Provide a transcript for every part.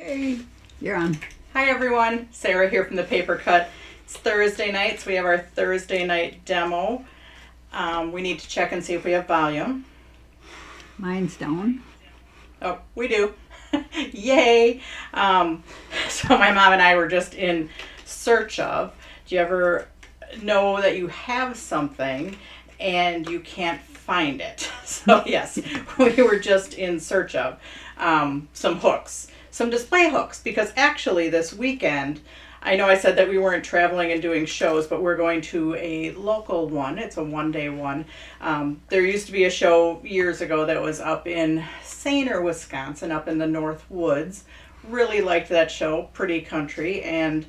Hey, you're on. Hi everyone, Sarah here from the Paper Cut. It's Thursday night, so we have our Thursday night demo. We need to check and see if we have volume. Mine's down. Oh, we do. Yay! So my mom and I were just in search of. Do you ever know that you have something and you can't find it? So yes, we were just in search of some hooks. Some display hooks, because actually this weekend, I know I said that we weren't traveling and doing shows, but we're going to a local one. It's a one-day one. There used to be a show years ago that was up in Sainer, Wisconsin, up in the North Woods. Really liked that show, pretty country, and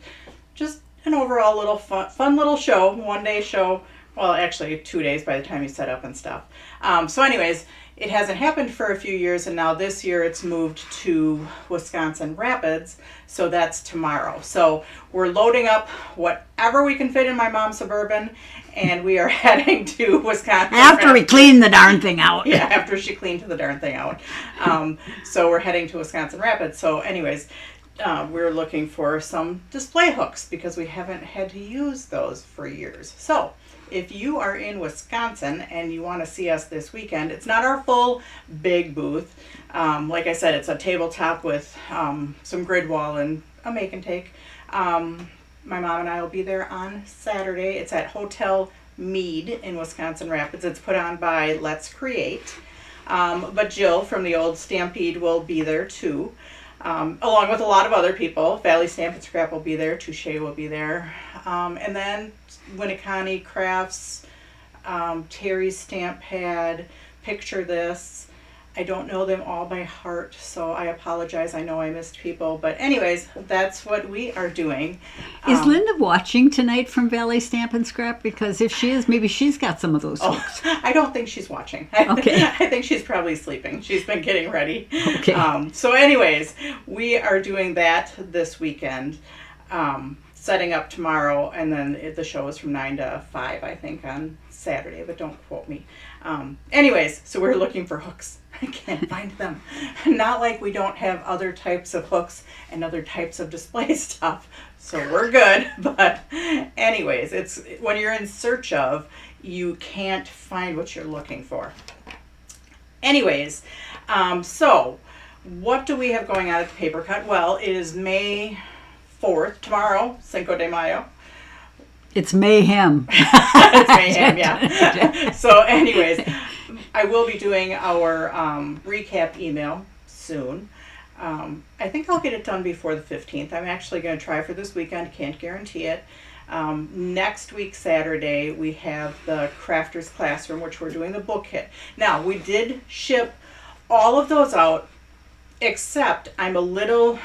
just an overall little fun little show, one-day show. Well, actually 2 days by the time you set up and stuff. So anyways, it hasn't happened for a few years, and now this year it's moved to Wisconsin Rapids, so that's tomorrow. So we're loading up whatever we can fit in my mom's Suburban, and we are heading to Wisconsin. After we clean the darn thing out. Yeah, after she cleaned the darn thing out. So we're heading to Wisconsin Rapids. So anyways, we're looking for some display hooks because we haven't had to use those for years. So if you are in Wisconsin and you want to see us this weekend, it's not our full big booth. Like I said, it's a tabletop with some grid wall and a make and take. My mom and I will be there on Saturday. It's at Hotel Mead in Wisconsin Rapids. It's put on by Let's Create. But Jill from the old Stampede will be there too. Along with a lot of other people. Valley Stamp and Scrap will be there. Touche will be there. And then Winneconne Crafts, Terry's Stamp Pad, Picture This. I don't know them all by heart, so I apologize. I know I missed people. But anyways, that's what we are doing. Is Linda watching tonight from Valley Stamp and Scrap? Because if she is, maybe she's got some of those hooks. I don't think she's watching. Okay. I think she's probably sleeping. She's been getting ready. Okay. So anyways, we are doing that this weekend. Setting up tomorrow, and then the show is from 9 to 5, I think, on Saturday, but don't quote me. Anyways, so we're looking for hooks. I can't find them. Not like we don't have other types of hooks and other types of display stuff, so we're good. But anyways, it's when you're in search of, you can't find what you're looking for. Anyways, so what do we have going on at the Paper Cut? Well, it is May 4th, tomorrow, Cinco de Mayo. It's mayhem. It's mayhem, yeah. So anyways, I will be doing our recap email soon. I think I'll get it done before the 15th. I'm actually going to try for this weekend. Can't guarantee it. Next week, Saturday, we have the Crafters Classroom, which we're doing the book kit. Now, we did ship all of those out, except I'm a little,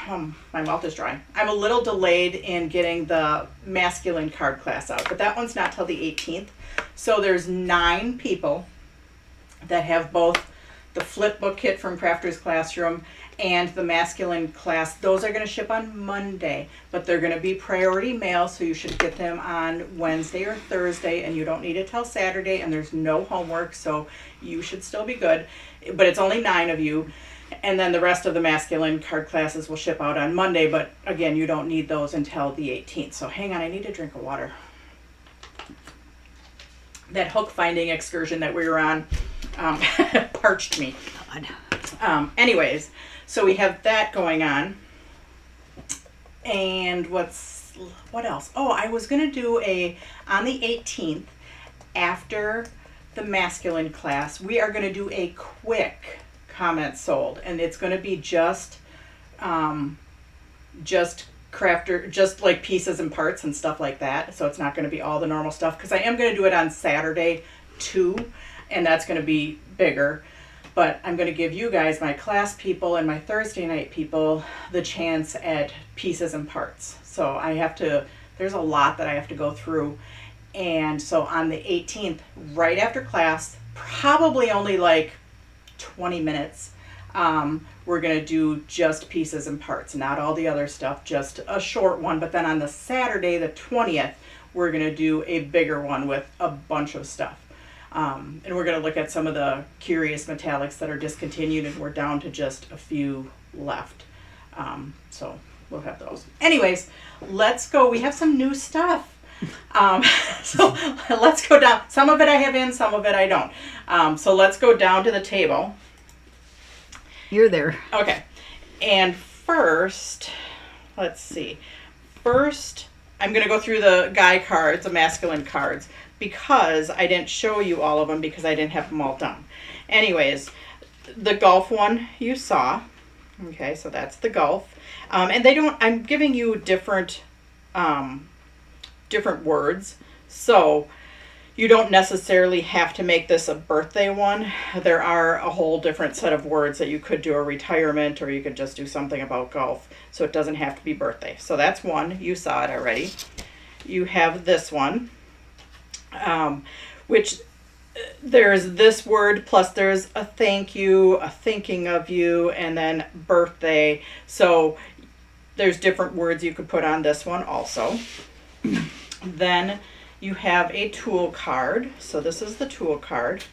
my mouth is dry. I'm a little delayed in getting the masculine card class out, but that one's not till the 18th. So there's 9 people that have both the flip book kit from Crafters Classroom and the masculine class. Those are going to ship on Monday, but they're going to be priority mail, so you should get them on Wednesday or Thursday, and you don't need it till Saturday, and there's no homework, so you should still be good. But it's only 9 of you. And then the rest of the masculine card classes will ship out on Monday, but again, you don't need those until the 18th. So hang on, I need a drink of water. That hook finding excursion that we were on parched me. Anyways, so we have that going on. And what else? Oh, I was going to do on the 18th, after the masculine class, we are going to do a quick comments sold, and it's going to be just crafter, just like pieces and parts and stuff like that. So it's not going to be all the normal stuff, because I am going to do it on Saturday too, and that's going to be bigger. But I'm going to give you guys, my class people and my Thursday night people, the chance at pieces and parts. So there's a lot that I have to go through. And so on the 18th, right after class, probably only like 20 minutes, we're going to do just pieces and parts, not all the other stuff, just a short one. But then on the Saturday, the 20th, we're going to do a bigger one with a bunch of stuff. And we're going to look at some of the curious metallics that are discontinued, and we're down to just a few left. So we'll have those. Anyways, let's go. We have some new stuff. So let's go down. Some of it I have in, some of it I don't. So let's go down to the table. You're there. Okay. And first, let's see. First, I'm going to go through the guy cards, the masculine cards, because I didn't show you all of them because I didn't have them all done. Anyways, the golf one you saw. Okay, so that's the golf. And they don't, I'm giving you different words. So you don't necessarily have to make this a birthday one. There are a whole different set of words that you could do a retirement, or you could just do something about golf. So it doesn't have to be birthday. So that's one. You saw it already. You have this one, which there's this word, plus there's a thank you, a thinking of you, and then birthday. So there's different words you could put on this one also. Then you have a tool card. So this is the tool card.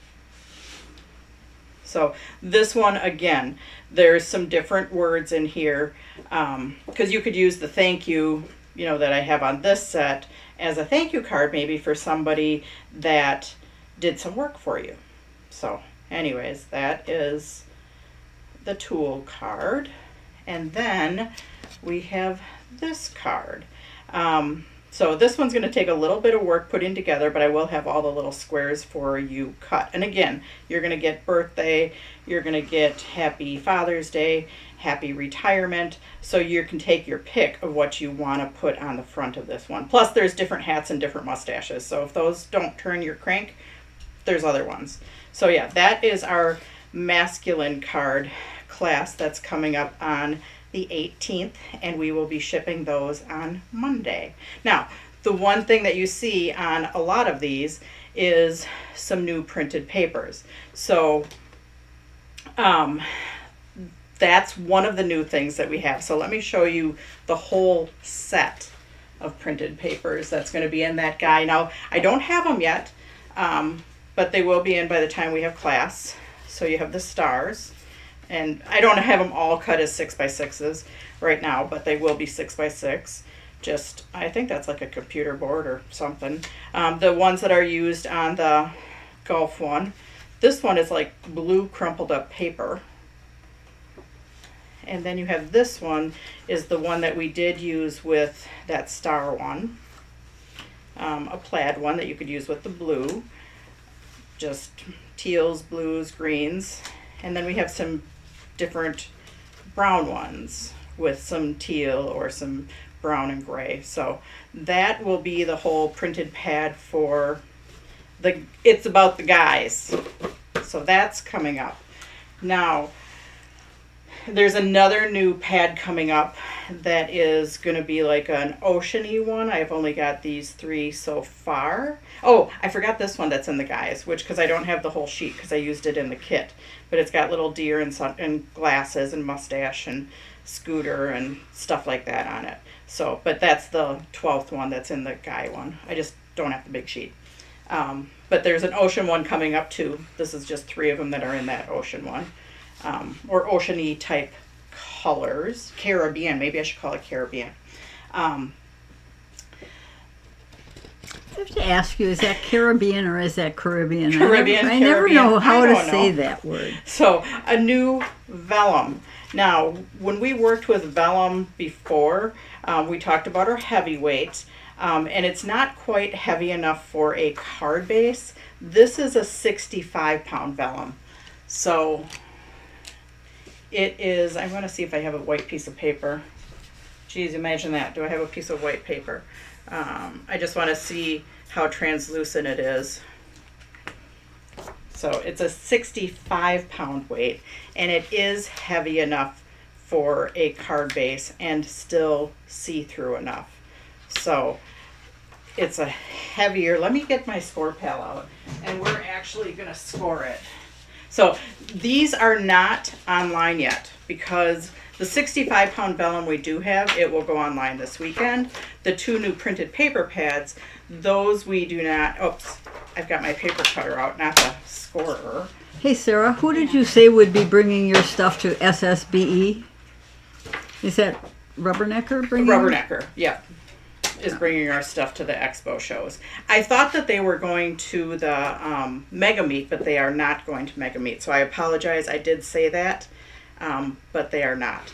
So this one, again, there's some different words in here, because you could use the thank you, that I have on this set as a thank you card, maybe for somebody that did some work for you. So anyways, that is the tool card. And then we have this card. So this one's going to take a little bit of work putting together, but I will have all the little squares for you cut. And again, you're going to get birthday, you're going to get happy Father's Day, happy retirement. So you can take your pick of what you want to put on the front of this one. Plus there's different hats and different mustaches. So if those don't turn your crank, there's other ones. So yeah, that is our masculine card class that's coming up on the 18th, and we will be shipping those on Monday. Now, the one thing that you see on a lot of these is some new printed papers. So that's one of the new things that we have. So let me show you the whole set of printed papers that's going to be in that guy. Now, I don't have them yet, but they will be in by the time we have class. So you have the stars. And I don't have them all cut as 6x6s right now, but they will be 6x6. Just, I think that's like a computer board or something. The ones that are used on the golf one, this one is like blue crumpled up paper. And then you have this one is the one that we did use with that star one. A plaid one that you could use with the blue. Just teals, blues, greens. And then we have some different brown ones with some teal or some brown and gray. So that will be the whole printed pad for it's about the guys. So that's coming up. Now, there's another new pad coming up that is going to be like an ocean-y one. I've only got these 3 so far. Oh, I forgot this one that's in the guys, because I don't have the whole sheet because I used it in the kit. But it's got little deer and glasses and mustache and scooter and stuff like that on it. So, but that's the 12th one that's in the guy one. I just don't have the big sheet. But there's an ocean one coming up too. This is just 3 of them that are in that ocean one. Or ocean-y type colors. Caribbean, maybe I should call it Caribbean. I have to ask you, is that Caribbean or is that Caribbean? Caribbean. I never know how to say that word. So, a new vellum. Now, when we worked with vellum before, we talked about our heavyweights, and it's not quite heavy enough for a card base. This is a 65-pound vellum. So, it is, I'm going to see if I have a white piece of paper. Geez, imagine that. Do I have a piece of white paper? I just want to see how translucent it is. So it's a 65-pound weight, and it is heavy enough for a card base and still see-through enough. So it's a heavier, let me get my score pal out, and we're actually going to score it. So these are not online yet because the 65-pound vellum we do have, it will go online this weekend. The 2 new printed paper pads, those we do not, oops, I've got my paper cutter out, not the scorer. Hey Sarah, who did you say would be bringing your stuff to SSBE? Is that Rubbernecker bringing? Rubbernecker, yep, is bringing our stuff to the expo shows. I thought that they were going to the Mega Meet, but they are not going to Mega Meet. So I apologize. I did say that, but they are not.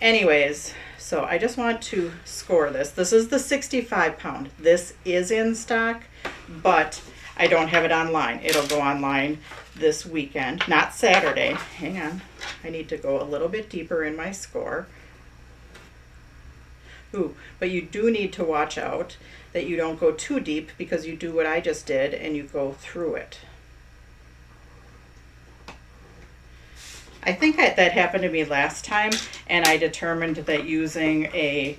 Anyways, so I just want to score this. This is the 65 pound. This is in stock, but I don't have it online. It'll go online this weekend, not Saturday. Hang on. I need to go a little bit deeper in my score. Ooh, but you do need to watch out that you don't go too deep, because you do what I just did and you go through it. I think that happened to me last time, and I determined that using a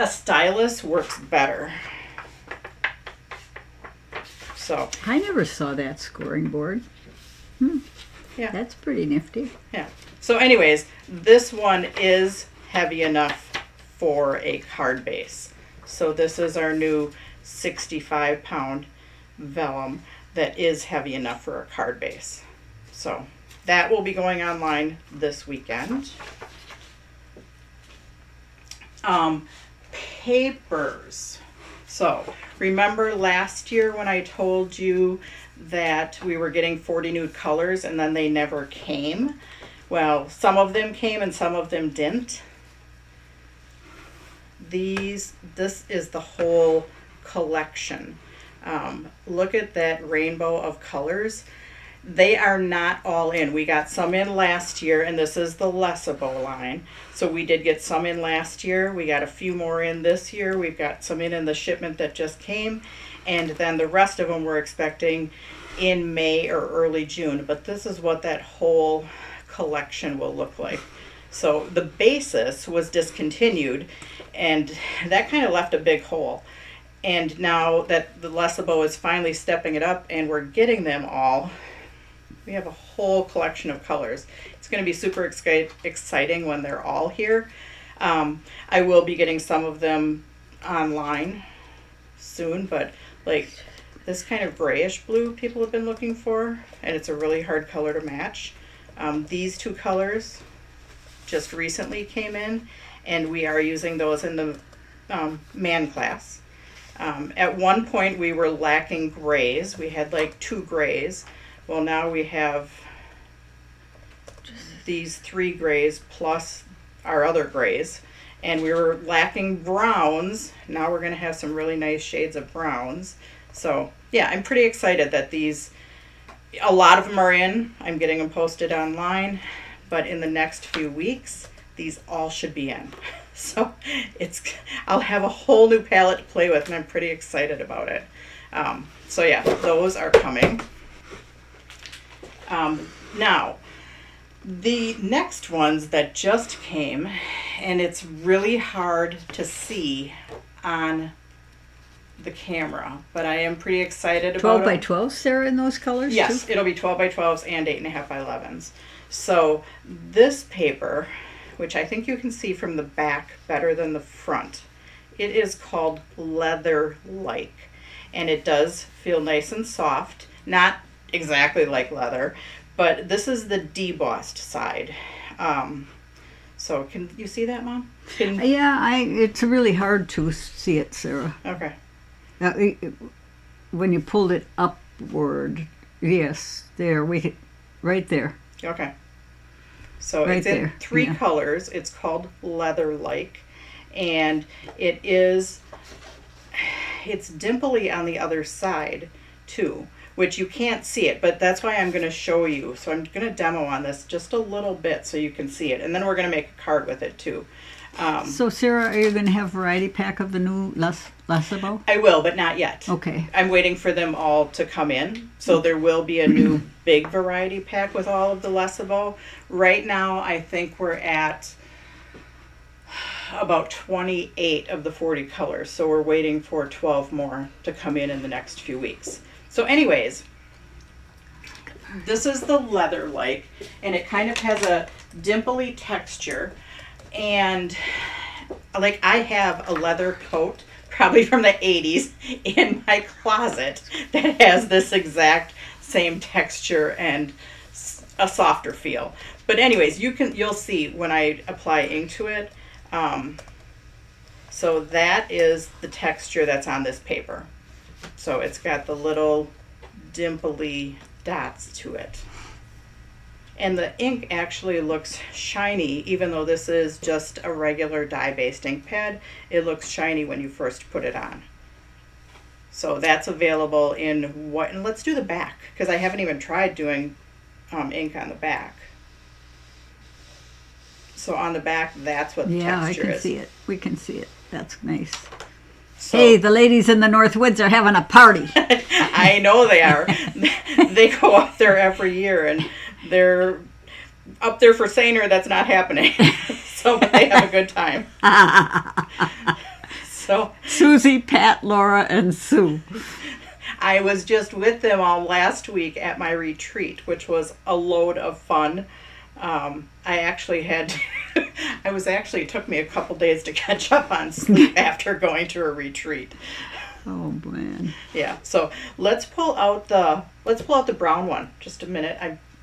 stylus works better. So I never saw that scoring board. yeah. That's pretty nifty. Yeah. So anyways, this one is heavy enough for a card base. So this is our new 65 pound vellum that is heavy enough for a card base. So that will be going online this weekend. Papers. So remember last year when I told you that we were getting 40 new colors and then they never came? Well, some of them came and some of them didn't. This is the whole collection. Look at that rainbow of colors. They are not all in. We got some in last year, and this is the Lesabo line. So we did get some in last year. We got a few more in this year. We've got some in the shipment that just came. And then the rest of them we're expecting in May or early June. But this is what that whole collection will look like. So the basis was discontinued, and that kind of left a big hole. And now that the Lesabo is finally stepping it up and we're getting them all, we have a whole collection of colors. It's going to be super exciting when they're all here. I will be getting some of them online soon, but like this kind of grayish blue people have been looking for, and it's a really hard color to match. These two colors just recently came in, and we are using those in the man class. At one point we were lacking grays. We had like 2 grays. Well, now we have these 3 grays plus our other grays, and we were lacking browns. Now we're going to have some really nice shades of browns. So yeah, I'm pretty excited that a lot of them are in. I'm getting them posted online, but in the next few weeks, these all should be in. So I'll have a whole new palette to play with, and I'm pretty excited about it. So yeah, those are coming. Now, the next ones that just came, and it's really hard to see on the camera, but I am pretty excited about 12 by it. 12, Sarah, in those colors? Yes, too? it'll be 12 by 12s and 8.5 by 11s. So this paper, which I think you can see from the back better than the front, it is called Leather-like, and it does feel nice and soft. Not exactly like leather, but this is the debossed side. So can you see that, Mom? Yeah, it's really hard to see it, Sarah. Okay. When you pulled it upward, yes, there, right there. Okay. So Right it's in there, 3 yeah. colors. It's called Leather-like, and it's dimply on the other side too, which you can't see it, but that's why I'm going to show you. So I'm going to demo on this just a little bit so you can see it, and then we're going to make a card with it too. So, Sarah, are you going to have variety pack of the new Lesabo? I will, but not yet. Okay. I'm waiting for them all to come in. So there will be a new big variety pack with all of the Lesabo. Right now, I think we're at about 28 of the 40 colors. So we're waiting for 12 more to come in the next few weeks. So anyways, this is the Leather-like, and it kind of has a dimply texture. And like, I have a leather coat, probably from the 80s, in my closet that has this exact same texture and a softer feel. But anyways, you'll see when I apply ink to it. So that is the texture that's on this paper. So it's got the little dimply dots to it. And the ink actually looks shiny, even though this is just a regular dye-based ink pad. It looks shiny when you first put it on. So that's available in what, and let's do the back, because I haven't even tried doing ink on the back. So on the back, that's what the texture is. I can see it. We can see it. That's nice. So, hey, the ladies in the North Woods are having a party. I know they are. They go up there every year, and they're up there for Saner. That's not happening. So but they have a good time. So Susie, Pat, Laura, and Sue. I was just with them all last week at my retreat, which was a load of fun. It took me a couple days to catch up on sleep after going to a retreat. Oh man. Yeah. So let's pull out the brown one. Just a minute.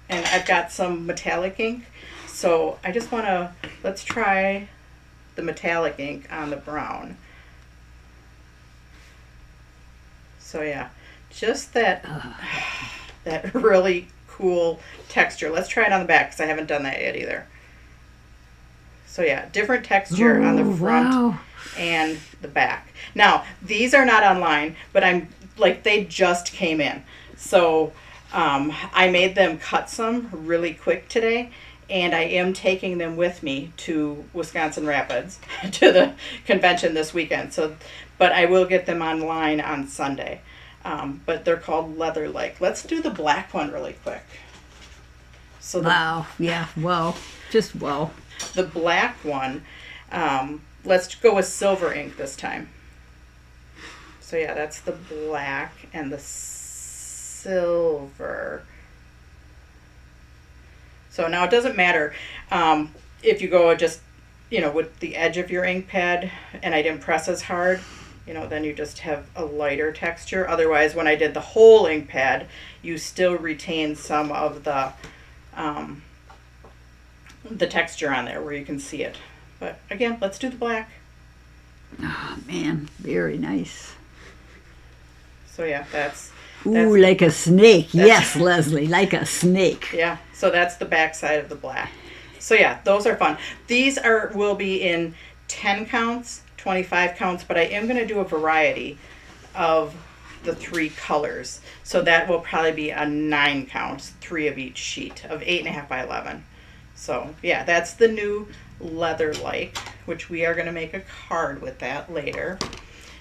I've got some metallic ink. So I just let's try the metallic ink on the brown. So yeah, just that really cool texture. Let's try it on the back because I haven't done that yet either. So yeah, different texture on the front and the back. Now, these are not online, but they just came in. So I made them cut some really quick today, and I am taking them with me to Wisconsin Rapids to the convention this weekend. But I will get them online on Sunday. But they're called Leather Lake. Let's do the black one really quick. So just wow. The black one, let's go with silver ink this time. So yeah, that's the black and the silver. So now it doesn't matter if you go just, with the edge of your ink pad and I didn't press as hard, then you just have a lighter texture. Otherwise, when I did the whole ink pad, you still retain some of the texture on there where you can see it. But again, let's do the black. Oh man, very nice. So yeah, that's ooh, like a snake. Yes, Leslie, like a snake. Yeah, so that's the back side of the black. So yeah, those are fun. These will be in 10 counts, 25 counts, but I am going to do a variety of the 3 colors. So that will probably be a 9 counts, 3 of each sheet of 8.5 by 11. So yeah, that's the new Leather Lake, which we are going to make a card with that later.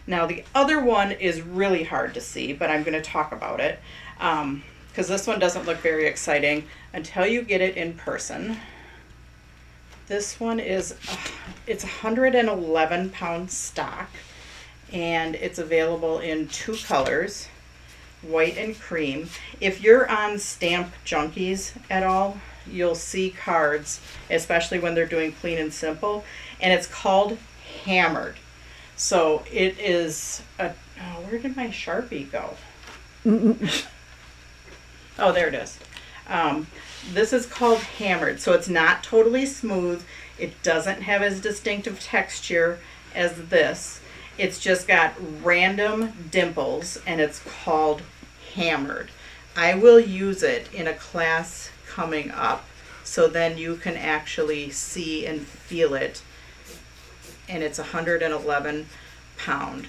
Now the other one is really hard to see, but I'm going to talk about it because this one doesn't look very exciting until you get it in person. This one is, it's 111 pound stock, and it's available in 2 colors, white and cream. If you're on Stamp Junkies at all, you'll see cards, especially when they're doing clean and simple, and it's called Hammered. So it is where did my Sharpie go? Oh, there it is. This is called Hammered, so it's not totally smooth. It doesn't have as distinctive texture as this. It's just got random dimples, and it's called Hammered. I will use it in a class coming up, so then you can actually see and feel it. And it's 111 pound.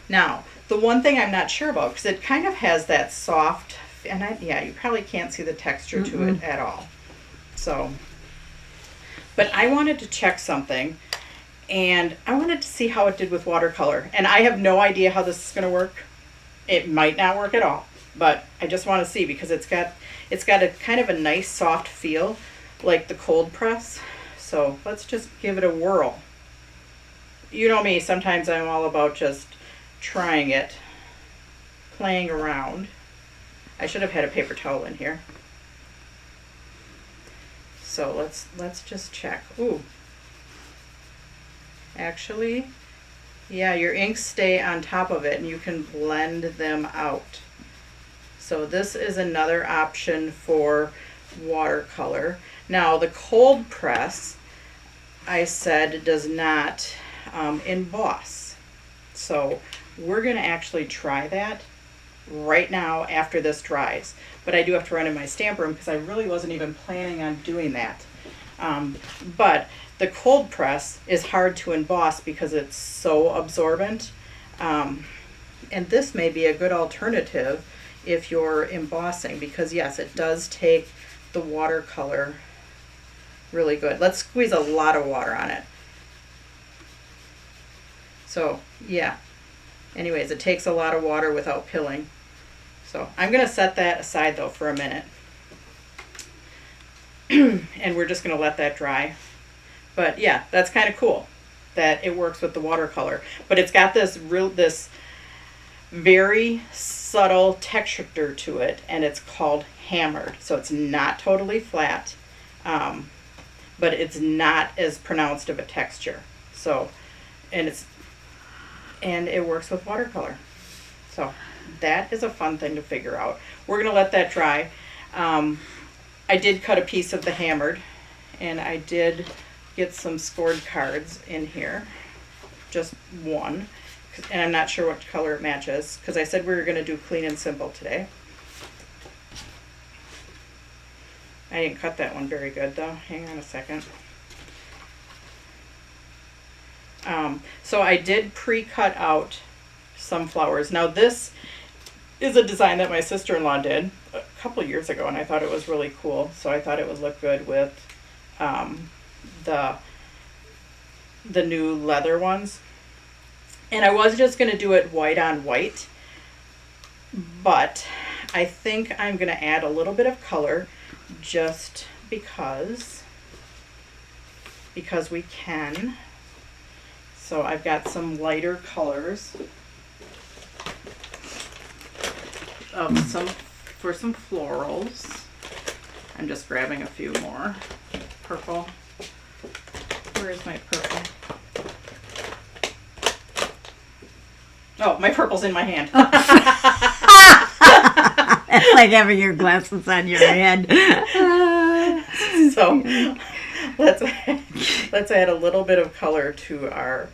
Now, the one thing I'm not sure about, because it kind of has that soft, and you probably can't see the texture to it at all. So, but I wanted to check something, and I wanted to see how it did with watercolor. And I have no idea how this is going to work. It might not work at all, but I just want to see because it's got a kind of a nice soft feel, like the cold press. So let's just give it a whirl. You know me, sometimes I'm all about just trying it, playing around. I should have had a paper towel in here. So let's just check. Ooh. Actually, yeah, your inks stay on top of it and you can blend them out. So this is another option for watercolor. Now the cold press, I said, does not emboss. So we're going to actually try that right now after this dries. But I do have to run in my stamp room because I really wasn't even planning on doing that. But the cold press is hard to emboss because it's so absorbent. And this may be a good alternative if you're embossing, because yes, it does take the watercolor really good. Let's squeeze a lot of water on it. So yeah, anyways, it takes a lot of water without pilling. So I'm going to set that aside though for a minute. And we're just going to let that dry. But yeah, that's kind of cool that it works with the watercolor. But it's got this very subtle texture to it, and it's called hammered. So it's not totally flat, but it's not as pronounced of a texture. So, and it works with watercolor. So that is a fun thing to figure out. We're gonna let that dry. I did cut a piece of the hammered, and I did get some scored cards in here, just one, and I'm not sure what color it matches because I said we were going to do clean and simple today. I didn't cut that one very good though. Hang on a second. So I did pre-cut out some flowers. Now this is a design that my sister-in-law did a couple years ago, and I thought it was really cool. So I thought it would look good with the new leather ones. And I was just going to do it white on white, but I think I'm going to add a little bit of color just because we can. So I've got some lighter colors for some florals. I'm just grabbing a few more. Purple. Where is my purple? Oh, my purple's in my hand. It's like having your glasses on your head. So let's add a little bit of color to our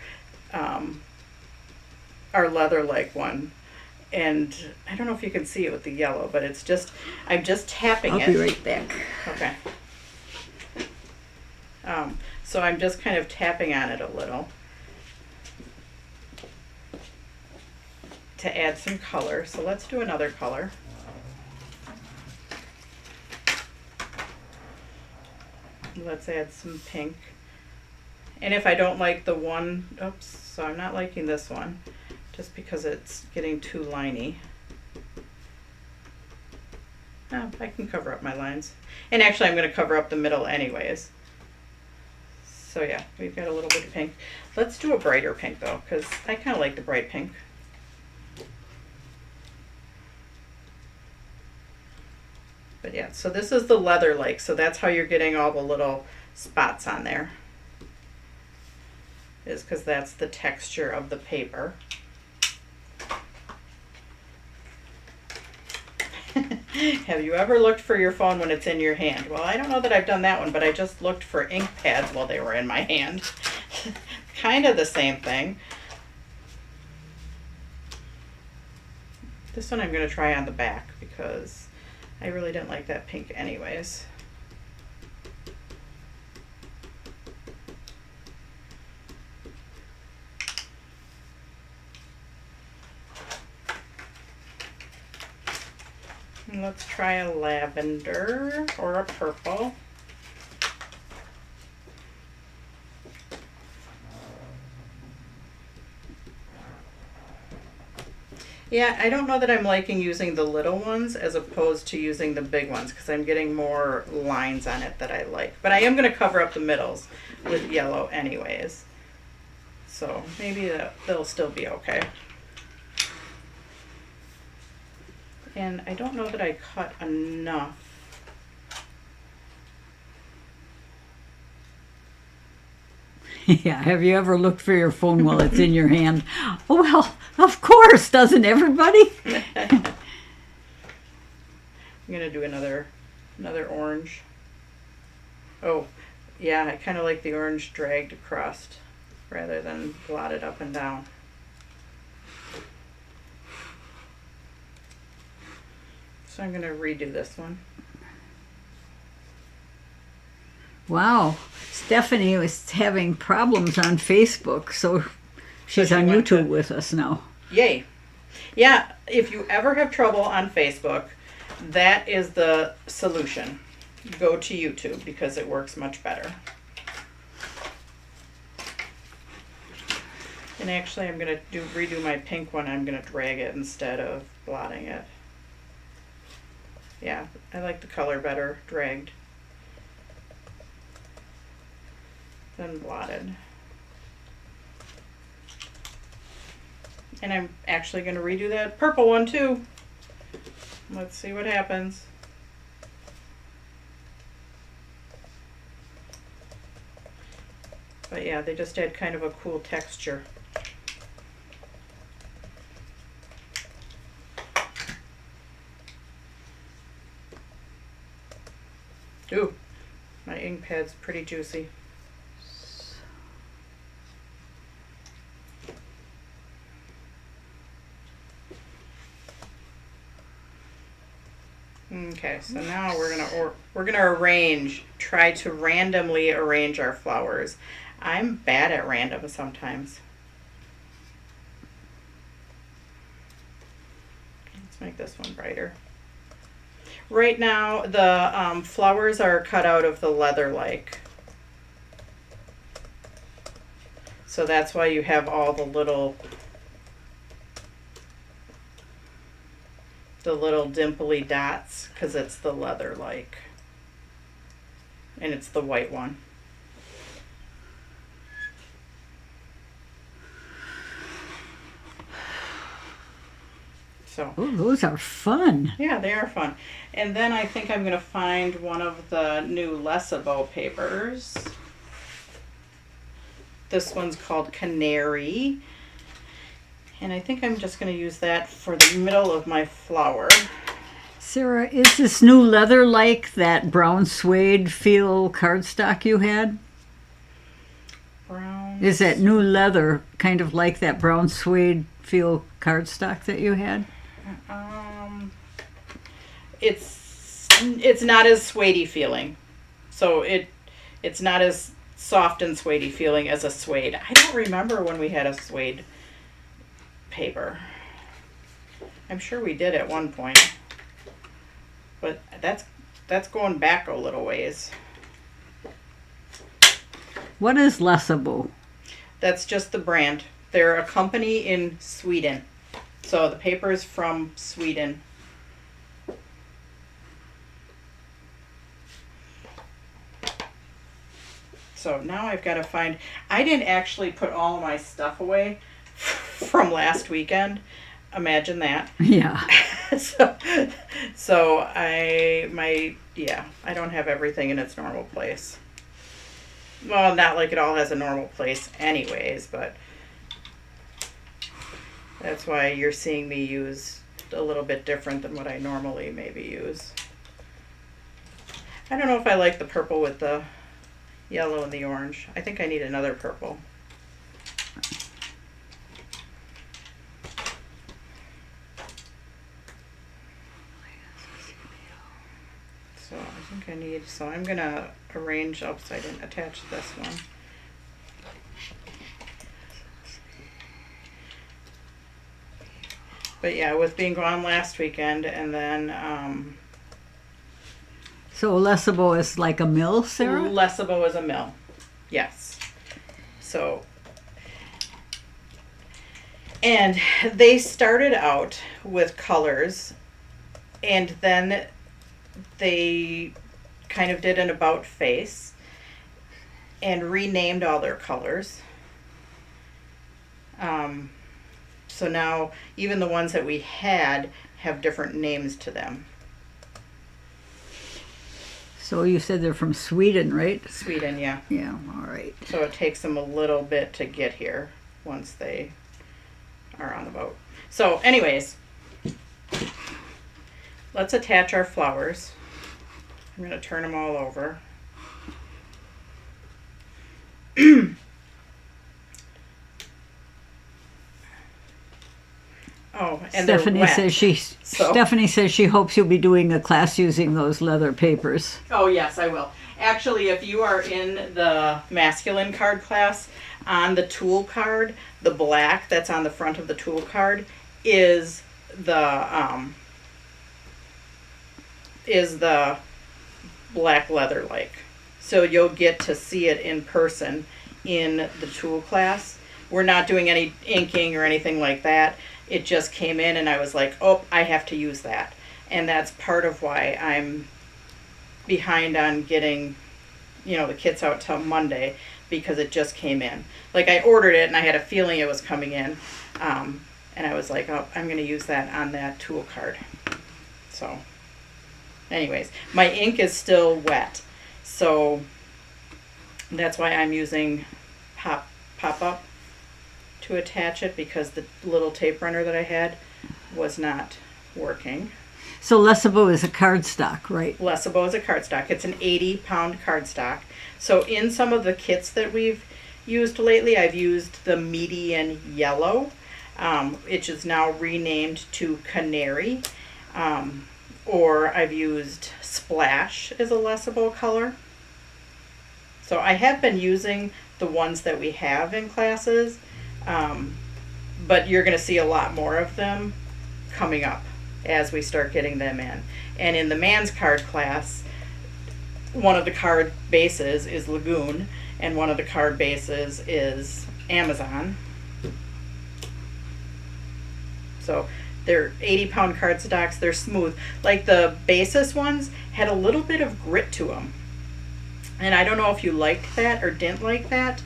leather-like one. And I don't know if you can see it with the yellow, but it's just, I'm just tapping it. I'll be right back. Okay. So I'm just kind of tapping on it a little to add some color. So let's do another color. Let's add some pink. And if I don't like the one, oops, so I'm not liking this one just because it's getting too liney. Oh, I can cover up my lines. And actually I'm going to cover up the middle anyways. So yeah, we've got a little bit of pink. Let's do a brighter pink though, because I kind of like the bright pink. But yeah, so this is the leather-like, so that's how you're getting all the little spots on there. Is because that's the texture of the paper. Have you ever looked for your phone when it's in your hand? Well, I don't know that I've done that one, but I just looked for ink pads while they were in my hand. Kind of the same thing. This one I'm going to try on the back because I really didn't like that pink anyways. And let's try a lavender or a purple. Yeah, I don't know that I'm liking using the little ones as opposed to using the big ones because I'm getting more lines on it that I like. But I am going to cover up the middles with yellow anyways. So maybe they'll still be okay. And I don't know that I cut enough. Yeah, have you ever looked for your phone while it's in your hand? Oh, well, of course, doesn't everybody? I'm going to do another Another orange. Oh, yeah, I kind of like the orange dragged across rather than blotted up and down. So I'm going to redo this one. Wow. Stephanie was having problems on Facebook, so she's she on went YouTube to- with us now. Yay. Yeah, if you ever have trouble on Facebook, that is the solution. Go to YouTube because it works much better. And actually, I'm going to redo my pink one. I'm going to drag it instead of blotting it. Yeah, I like the color better dragged than blotted. And I'm actually going to redo that purple one too. Let's see what happens. But yeah, they just had kind of a cool texture. Ooh, my ink pad's pretty juicy. Okay, so now we're gonna try to randomly arrange our flowers. I'm bad at random sometimes. Let's make this one brighter. Right now, the flowers are cut out of the leather-like. So that's why you have all the little dimply dots, because it's the leather-like. And it's the white one. So. Oh, those are fun. Yeah, they are fun. And then I think I'm going to find one of the new Lesabo papers. This one's called Canary. And I think I'm just going to use that for the middle of my flower. Sarah, is this new leather like that brown suede feel cardstock you had? Brown. Is that new leather kind of like that brown suede feel cardstock that you had? It's not as suede-y feeling. So it's not as soft and suede-y feeling as a suede. I don't remember when we had a suede paper. I'm sure we did at one point. But that's going back a little ways. What is Lesabo? That's just the brand. They're a company in Sweden. So the paper is from Sweden. So now I've got to find, I didn't actually put all my stuff away from last weekend. Imagine that. Yeah. so I don't have everything in its normal place. Well, not like it all has a normal place anyways, but that's why you're seeing me use a little bit different than what I normally maybe use. I don't know if I like the purple with the yellow and the orange. I think I need another purple. So I'm gonna arrange, oops, I didn't attach this one. But yeah, with being gone last weekend and then So Lesabo is like a mill, Sarah? Lesabo is a mill. Yes. So, and they started out with colors and then they kind of did an about face and renamed all their colors. So now even the ones that we had have different names to them. So you said they're from Sweden, right? Sweden, yeah. Yeah, all right. So it takes them a little bit to get here once they are on the boat. So anyways, let's attach our flowers. I'm going to turn them all over. Oh, and they're Stephanie wet. So- Stephanie says she hopes you'll be doing a class using those leather papers. Oh, yes, I will. Actually, if you are in the masculine card class, on the tool card, the black that's on the front of the tool card is the black leather like. So you'll get to see it in person in the tool class. We're not doing any inking or anything like that. It just came in and I was like, oh, I have to use that. And that's part of why I'm behind on getting, the kits out till Monday, because it just came in. Like, I ordered it and I had a feeling it was coming in. And I was like, oh, I'm going to use that on that tool card. So, anyways, my ink is still wet. So, that's why I'm using pop-up to attach it, because the little tape runner that I had was not working. So Lesabo is a cardstock, right? Lesabo is a cardstock. It's an 80-pound cardstock. So in some of the kits that we've used lately, I've used the median yellow, which is now renamed to Canary, or I've used Splash as a Lesabo color. So I have been using the ones that we have in classes, but you're going to see a lot more of them coming up as we start getting them in. And in the man's card class, one of the card bases is Lagoon, and one of the card bases is Amazon. So they're 80-pound cardstocks. They're smooth. Like the basis ones had a little bit of grit to them. And I don't know if you liked that or didn't like that.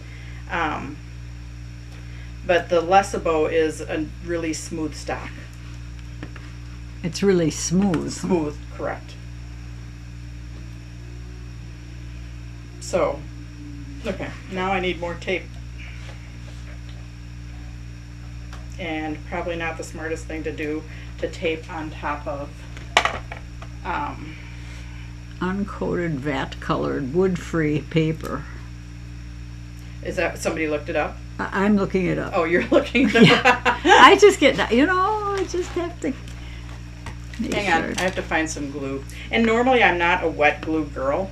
But the Lesabo is a really smooth stock. It's really smooth. Smooth, correct. So, okay, now I need more tape. And probably not the smartest thing to do to tape on top of Uncoated vat colored wood-free paper. Is that, somebody looked it up? I'm looking it up. Oh, you're looking it up. I just get, I just have to make Hang on, I have to find some glue. And normally I'm not a wet glue girl,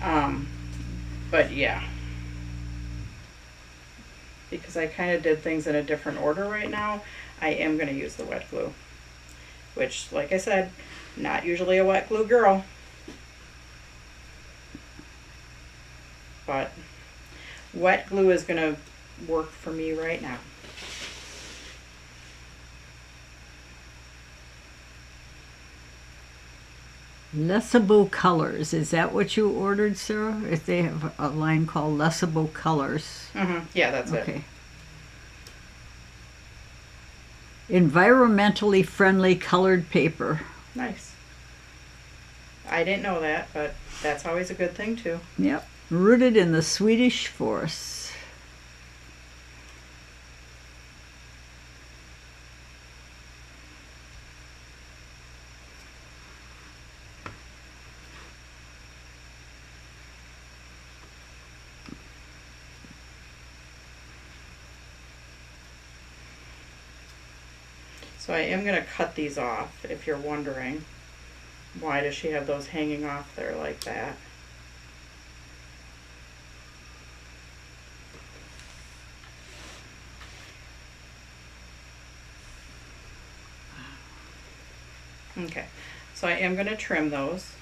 but yeah. Because I kind of did things in a different order right now, I am going to use the wet glue. Which, like I said, not usually a wet glue girl. But wet glue is going to work for me right now. Lesabo Colors. Is that what you ordered, Sarah? If they have a line called Lesabo Colors. Mm-hmm. Yeah, that's it. Okay. Environmentally friendly colored paper. Nice. I didn't know that, but that's always a good thing too. Yep. Rooted in the Swedish forests. So I am going to cut these off, if you're wondering. Why does she have those hanging off there like that? Okay, so I am going to trim those.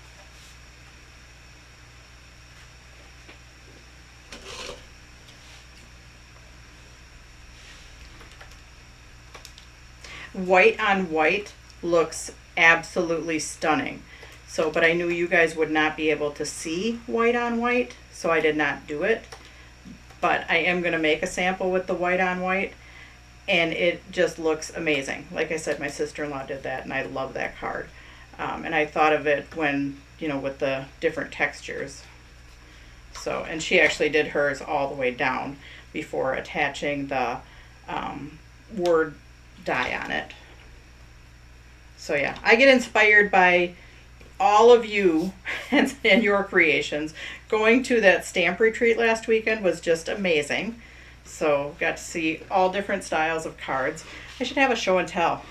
White on white looks absolutely stunning. So, but I knew you guys would not be able to see white on white, so I did not do it. But I am going to make a sample with the white on white, and it just looks amazing. Like I said, my sister-in-law did that, and I love that card. And I thought of it when, with the different textures. So, and she actually did hers all the way down before attaching the word die on it. So yeah, I get inspired by all of you and your creations. Going to that stamp retreat last weekend was just amazing. So got to see all different styles of cards. I should have a show and tell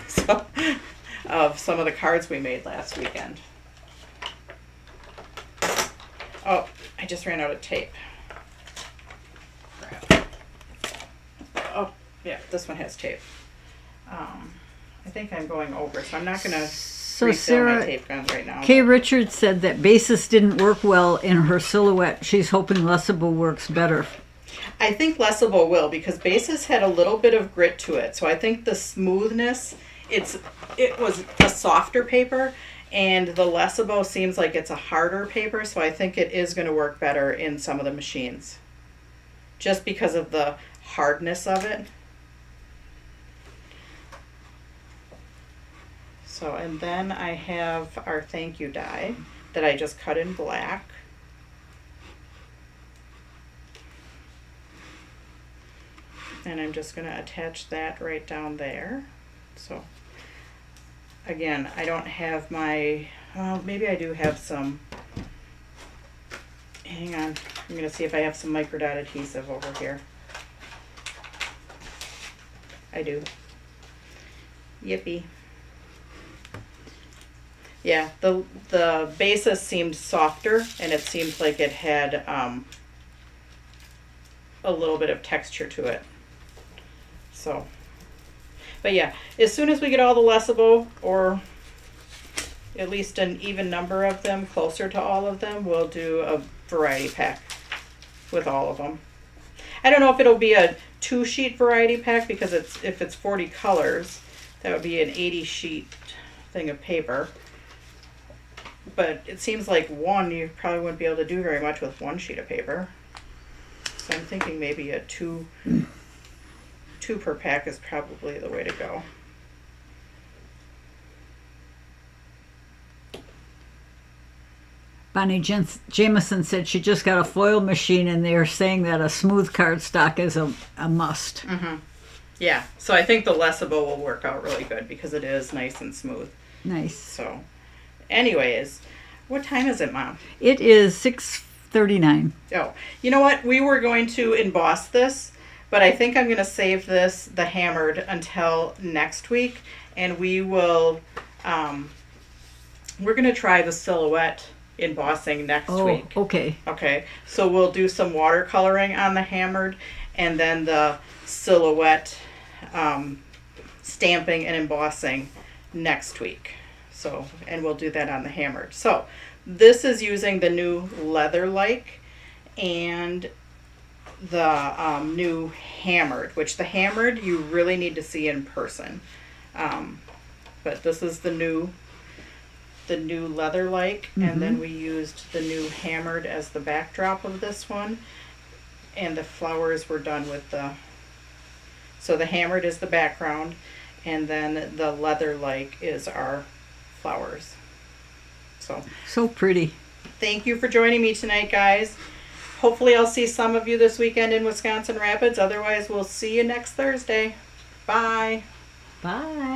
so, of some of the cards we made last weekend. Oh, I just ran out of tape. Crap. Oh, yeah, this one has tape. I think I'm going over, so I'm not going to So refill my Sarah, tape guns right now. Kay Richards said that basis didn't work well in her silhouette. She's hoping Lessable works better. I think Lessable will, because Basis had a little bit of grit to it. So I think the smoothness, it was a softer paper, and the Lessable seems like it's a harder paper, so I think it is going to work better in some of the machines. Just because of the hardness of it. So, and then I have our thank you die that I just cut in black. And I'm just going to attach that right down there. So, again, I don't have my, well, maybe I do have some, hang on, I'm going to see if I have some microdot adhesive over here. I do. Yippee. Yeah, the basis seemed softer, and it seemed like it had a little bit of texture to it. So, but yeah, as soon as we get all the Lessable, or at least an even number of them, closer to all of them, we'll do a variety pack with all of them. I don't know if it'll be a 2-sheet variety pack, because if it's 40 colors, that would be an 80-sheet thing of paper. But it seems like one, you probably wouldn't be able to do very much with 1 sheet of paper. So I'm thinking maybe a two per pack is probably the way to go. Bonnie Jameson said she just got a foil machine, and they're saying that a smooth cardstock is a must. Mm-hmm. Yeah, so I think the Lessable will work out really good because it is nice and smooth. Nice. So, anyways, what time is it, Mom? It is 6:39. Oh, you know what? We were going to emboss this, but I think I'm going to save the hammered until next week, and we will, we're going to try the silhouette embossing next week. Okay. Okay, so we'll do some watercoloring on the hammered, and then the silhouette stamping and embossing next week. So, and we'll do that on the hammered. So, this is using the new leather-like and the new hammered, which the hammered you really need to see in person. But this is the new leather-like, and then we used the new hammered as the backdrop of this one, and the flowers were done with so the hammered is the background, and then the leather-like is our flowers. So pretty. Thank you for joining me tonight, guys. Hopefully I'll see some of you this weekend in Wisconsin Rapids. Otherwise, we'll see you next Thursday. Bye. Bye.